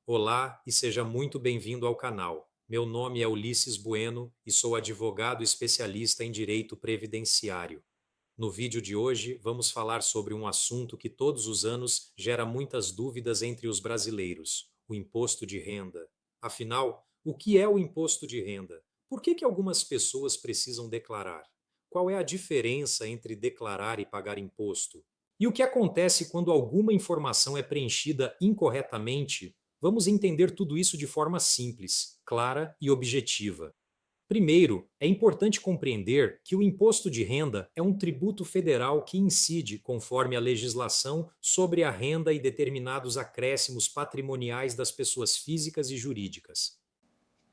Olá e seja muito bem-vindo ao canal. Meu nome é Ulisses Bueno e sou advogado especialista em direito previdenciário. No vídeo de hoje, vamos falar sobre um assunto que todos os anos gera muitas dúvidas entre os brasileiros: o imposto de renda. Afinal, o que é o imposto de renda? Por que algumas pessoas precisam declarar? Qual é a diferença entre declarar e pagar imposto? E o que acontece quando alguma informação é preenchida incorretamente? Vamos entender tudo isso de forma simples, clara e objetiva. Primeiro, é importante compreender que o imposto de renda é um tributo federal que incide conforme a legislação sobre a renda e determinados acréscimos patrimoniais das pessoas físicas e jurídicas.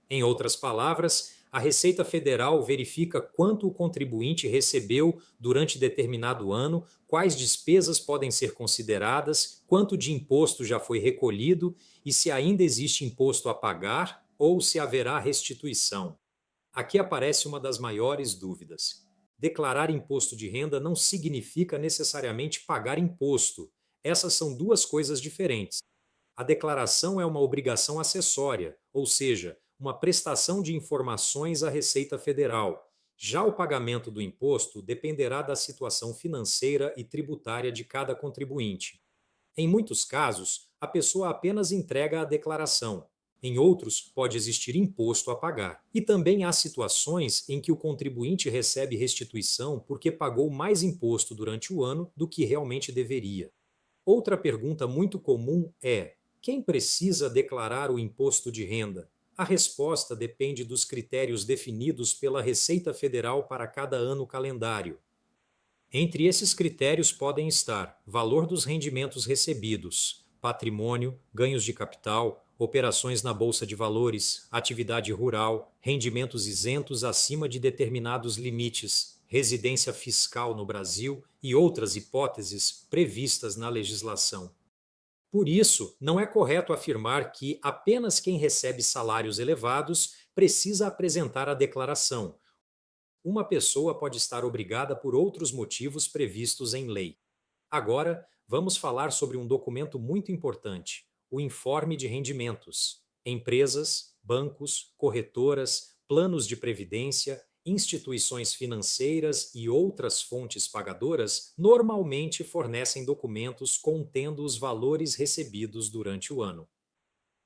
Em outras palavras, a Receita Federal verifica quanto o contribuinte recebeu durante determinado ano, quais despesas podem ser consideradas, quanto de imposto já foi recolhido e se ainda existe imposto a pagar ou se haverá restituição. Aqui aparece uma das maiores dúvidas. Declarar imposto de renda não significa necessariamente pagar imposto. Essas são duas coisas diferentes. A declaração é uma obrigação acessória, ou seja, uma prestação de informações à Receita Federal. Já o pagamento do imposto dependerá da situação financeira e tributária de cada contribuinte. Em muitos casos, a pessoa apenas entrega a declaração. Em outros, pode existir imposto a pagar. E também há situações em que o contribuinte recebe restituição porque pagou mais imposto durante o ano do que realmente deveria. Outra pergunta muito comum é: quem precisa declarar o imposto de renda? A resposta depende dos critérios definidos pela Receita Federal para cada ano calendário. Entre esses critérios podem estar valor dos rendimentos recebidos, patrimônio, ganhos de capital, operações na bolsa de valores, atividade rural, rendimentos isentos acima de determinados limites, residência fiscal no Brasil e outras hipóteses previstas na legislação. Por isso, não é correto afirmar que apenas quem recebe salários elevados precisa apresentar a declaração. Uma pessoa pode estar obrigada por outros motivos previstos em lei. Agora, vamos falar sobre um documento muito importante: o Informe de Rendimentos. Empresas, bancos, corretoras, planos de previdência, instituições financeiras e outras fontes pagadoras normalmente fornecem documentos contendo os valores recebidos durante o ano.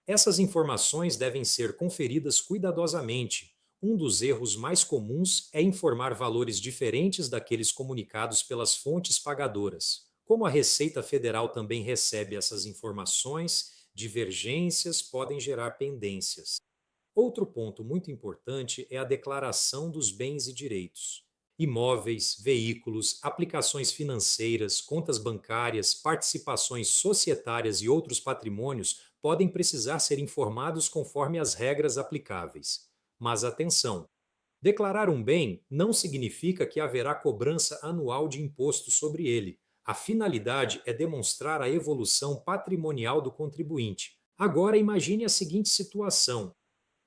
Essas informações devem ser conferidas cuidadosamente. Um dos erros mais comuns é informar valores diferentes daqueles comunicados pelas fontes pagadoras. Como a Receita Federal também recebe essas informações, divergências podem gerar pendências. Outro ponto muito importante é a declaração dos bens e direitos. Imóveis, veículos, aplicações financeiras, contas bancárias, participações societárias e outros patrimônios podem precisar ser informados conforme as regras aplicáveis. Mas atenção! Declarar um bem não significa que haverá cobrança anual de imposto sobre ele. A finalidade é demonstrar a evolução patrimonial do contribuinte. Agora imagine a seguinte situação: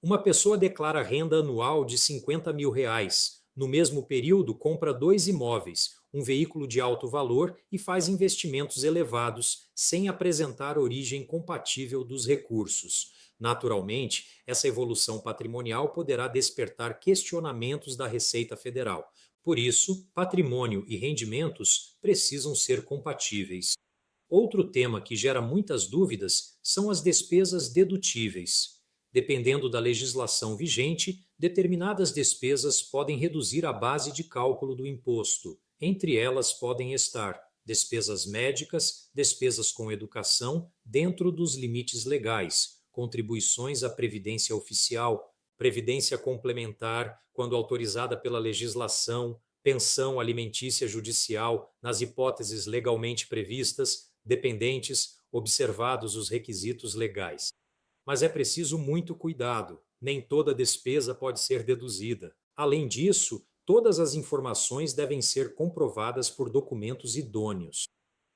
uma pessoa declara renda anual de R$ 50.000. No mesmo período, compra dois imóveis, um veículo de alto valor e faz investimentos elevados, sem apresentar origem compatível dos recursos. Naturalmente, essa evolução patrimonial poderá despertar questionamentos da Receita Federal. Por isso, patrimônio e rendimentos precisam ser compatíveis. Outro tema que gera muitas dúvidas são as despesas dedutíveis. Dependendo da legislação vigente, determinadas despesas podem reduzir a base de cálculo do imposto. Entre elas podem estar despesas médicas, despesas com educação, dentro dos limites legais, contribuições à previdência oficial, previdência complementar, quando autorizada pela legislação, pensão alimentícia judicial, nas hipóteses legalmente previstas, dependentes, observados os requisitos legais. Mas é preciso muito cuidado. Nem toda despesa pode ser deduzida. Além disso, todas as informações devem ser comprovadas por documentos idôneos.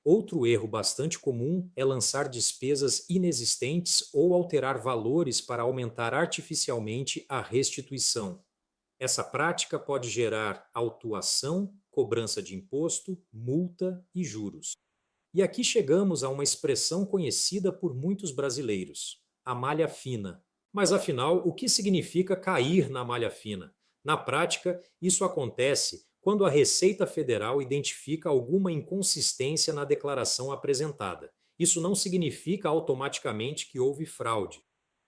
Outro erro bastante comum é lançar despesas inexistentes ou alterar valores para aumentar artificialmente a restituição. Essa prática pode gerar autuação, cobrança de imposto, multa e juros. E aqui chegamos a uma expressão conhecida por muitos brasileiros: a malha fina. Mas afinal, o que significa cair na malha fina? Na prática, isso acontece quando a Receita Federal identifica alguma inconsistência na declaração apresentada. Isso não significa automaticamente que houve fraude.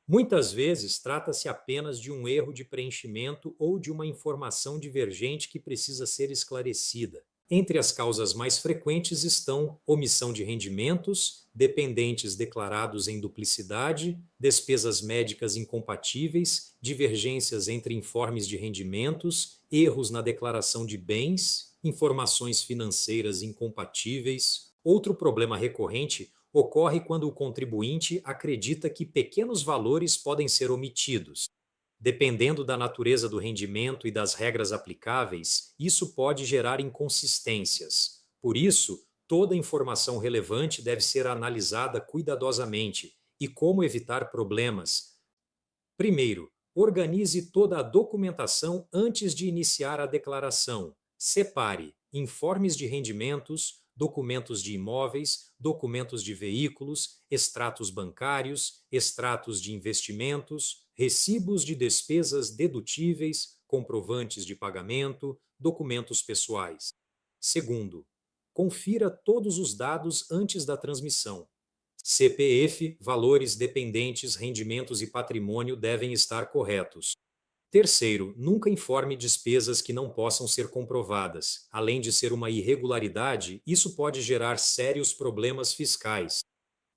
Muitas vezes trata-se apenas de um erro de preenchimento ou de uma informação divergente que precisa ser esclarecida. Entre as causas mais frequentes estão omissão de rendimentos, dependentes declarados em duplicidade, despesas médicas incompatíveis, divergências entre informes de rendimentos, erros na declaração de bens, informações financeiras incompatíveis. Outro problema recorrente ocorre quando o contribuinte acredita que pequenos valores podem ser omitidos. Dependendo da natureza do rendimento e das regras aplicáveis, isso pode gerar inconsistências. Por isso, toda informação relevante deve ser analisada cuidadosamente. E como evitar problemas? Primeiro, organize toda a documentação antes de iniciar a declaração. Separe informes de rendimentos, documentos de imóveis, documentos de veículos, extratos bancários, extratos de investimentos, recibos de despesas dedutíveis, comprovantes de pagamento, documentos pessoais. Segundo, confira todos os dados antes da transmissão. CPF, valores dependentes, rendimentos e patrimônio devem estar corretos. Terceiro, nunca informe despesas que não possam ser comprovadas. Além de ser uma irregularidade, isso pode gerar sérios problemas fiscais.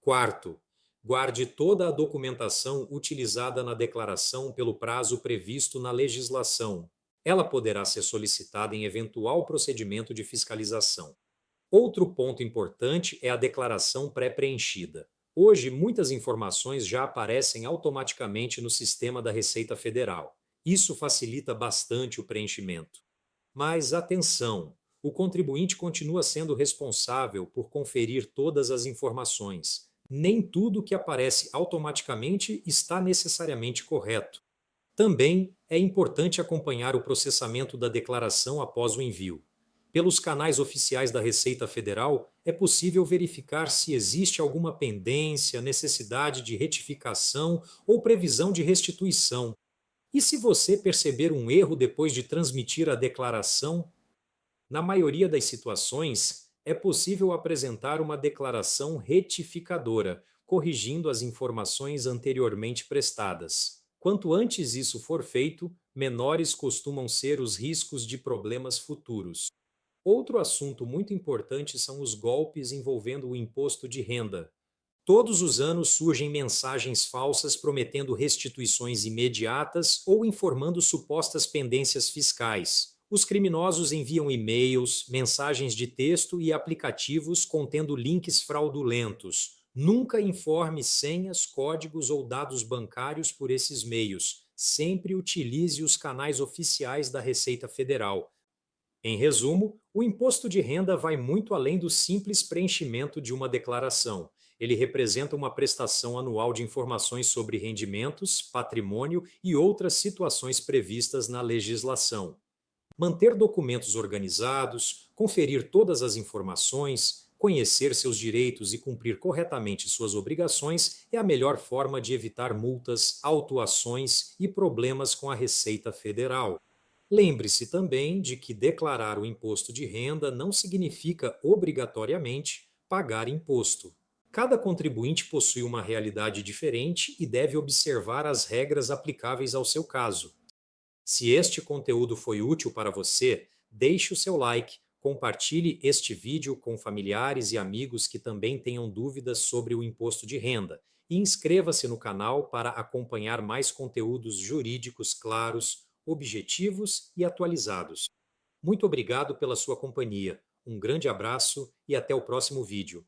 Quarto, guarde toda a documentação utilizada na declaração pelo prazo previsto na legislação. Ela poderá ser solicitada em eventual procedimento de fiscalização. Outro ponto importante é a declaração pré-preenchida. Hoje, muitas informações já aparecem automaticamente no sistema da Receita Federal. Isso facilita bastante o preenchimento. Mas atenção! O contribuinte continua sendo responsável por conferir todas as informações. Nem tudo que aparece automaticamente está necessariamente correto. Também é importante acompanhar o processamento da declaração após o envio. Pelos canais oficiais da Receita Federal, é possível verificar se existe alguma pendência, necessidade de retificação ou previsão de restituição. E se você perceber um erro depois de transmitir a declaração? Na maioria das situações, é possível apresentar uma declaração retificadora, corrigindo as informações anteriormente prestadas. Quanto antes isso for feito, menores costumam ser os riscos de problemas futuros. Outro assunto muito importante são os golpes envolvendo o imposto de renda. Todos os anos surgem mensagens falsas prometendo restituições imediatas ou informando supostas pendências fiscais. Os criminosos enviam e-mails, mensagens de texto e aplicativos contendo links fraudulentos. Nunca informe senhas, códigos ou dados bancários por esses meios. Sempre utilize os canais oficiais da Receita Federal. Em resumo, o imposto de renda vai muito além do simples preenchimento de uma declaração. Ele representa uma prestação anual de informações sobre rendimentos, patrimônio e outras situações previstas na legislação. Manter documentos organizados, conferir todas as informações, conhecer seus direitos e cumprir corretamente suas obrigações é a melhor forma de evitar multas, autuações e problemas com a Receita Federal. Lembre-se também de que declarar o imposto de renda não significa obrigatoriamente pagar imposto. Cada contribuinte possui uma realidade diferente e deve observar as regras aplicáveis ao seu caso. Se este conteúdo foi útil para você, deixe o seu like, compartilhe este vídeo com familiares e amigos que também tenham dúvidas sobre o imposto de renda e inscreva-se no canal para acompanhar mais conteúdos jurídicos claros, objetivos e atualizados. Muito obrigado pela sua companhia. Um grande abraço e até o próximo vídeo.